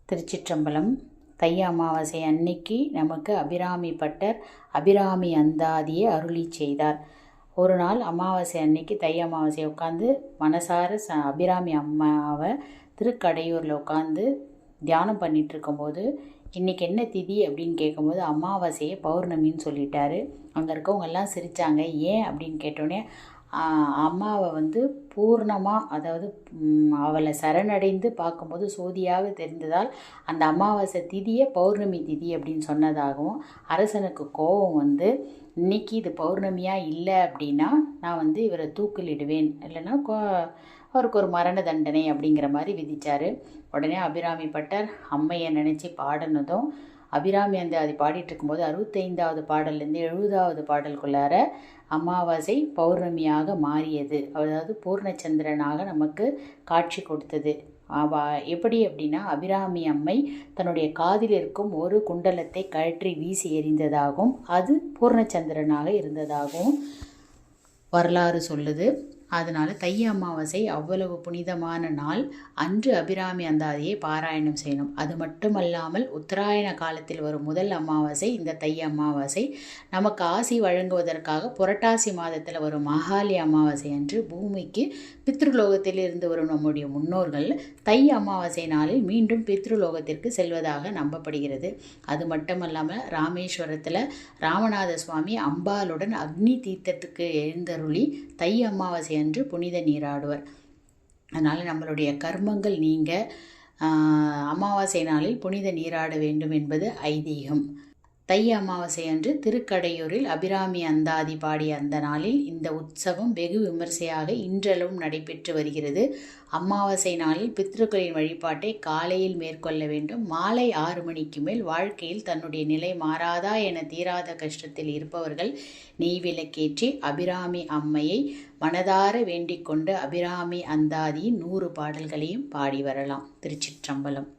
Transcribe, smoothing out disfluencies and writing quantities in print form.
திருச்சிற்றம்பலம். தை அமாவாசை அன்னைக்கு நமக்கு அபிராமி பட்டர் அபிராமி அந்தாதியை அருளி செய்தார். ஒரு நாள் அமாவாசை அன்னைக்கு தை அமாவாசையை உட்காந்து மனசார அபிராமி அம்மாவை திருக்கடையூரில் உட்காந்து தியானம் பண்ணிகிட்டு இருக்கும்போது இன்றைக்கி என்ன திதி அப்படின்னு கேட்கும்போது அமாவாசையை பௌர்ணமின்னு சொல்லிட்டாரு. அங்கே இருக்கவங்கெல்லாம் சிரித்தாங்க. ஏன் அப்படின்னு கேட்டோடனே அம்மாவை பூர்ணமாக, அதாவது அவளை சரணடைந்து பார்க்கும்போது சோதியாக தெரிந்ததால் அந்த அமாவாசை திதியை பௌர்ணமி திதி அப்படின்னு சொன்னதாகவும், அரசனுக்கு கோபம் இன்னைக்கு இது பௌர்ணமியாக இல்லை அப்படின்னா நான் இவரை தூக்கிலிடுவேன், இல்லைன்னா அவருக்கு ஒரு மரண தண்டனை அப்படிங்கிற மாதிரி விதித்தார். உடனே அபிராமி பட்டர் அம்மையை நினச்சி பாடினதும் அபிராமி அது பாடிட்டு இருக்கும்போது 65வது பாடல்லேருந்து 70வது பாடலுக்குள்ளார அமாவாசை பௌர்ணமியாக மாறியது. அதாவது பூர்ணச்சந்திரனாக நமக்கு காட்சி கொடுத்தது. எப்படி அப்படின்னா, அபிராமி அம்மை தன்னுடைய காதில் இருக்கும் ஒரு குண்டலத்தை கழற்றி வீசி எறிந்ததாகவும் அது பூர்ணச்சந்திரனாக இருந்ததாகவும் வரலாறு சொல்லுது. அதனால் தை அமாவாசை அவ்வளவு புனிதமான நாள். அன்று அபிராமி அந்தாதியை பாராயணம் செய்யணும். அது மட்டுமல்லாமல் உத்தராயண காலத்தில் வரும் முதல் அமாவாசை இந்த தை அமாவாசை. நமக்கு ஆசி வழங்குவதற்காக புரட்டாசி மாதத்தில் வரும் மாகாளி அமாவாசை அன்று பூமிக்கு பித்ருலோகத்தில் இருந்து வரும் நம்முடைய முன்னோர்கள் தை அமாவாசை நாளில் மீண்டும் பித்ருலோகத்திற்கு செல்வதாக நம்பப்படுகிறது. அது மட்டுமல்லாமல் ராமேஸ்வரத்தில் ராமநாத சுவாமி அம்பாளுடன் அக்னி தீர்த்தத்துக்கு எழுந்தருளி தை அமாவாசை அன்று புனித நீராடுவர். அதனால் நம்மளுடைய கர்மங்கள் நீங்க அமாவாசை நாளில் புனித நீராட வேண்டும் என்பது ஐதீகம். தை அமாவாசை அன்று திருக்கடையூரில் அபிராமி அந்தாதி பாடிய அந்த நாளில் இந்த உற்சவம் வெகு விமர்சையாக இன்றளவும் நடைபெற்று வருகிறது. அமாவாசை நாளில் பித்ருக்களின் வழிபாட்டை காலையில் மேற்கொள்ள வேண்டும். மாலை 6 மணிக்கு மேல் வாழ்க்கையில் தன்னுடைய நிலை மாறாதா என தீராத கஷ்டத்தில் இருப்பவர்கள் நெய்விளக்கேற்றி அபிராமி அம்மையை மனதார வேண்டிக் கொண்டு அபிராமி அந்தாதியின் 100 பாடல்களையும் பாடி வரலாம். திருச்சிற்றம்பலம்.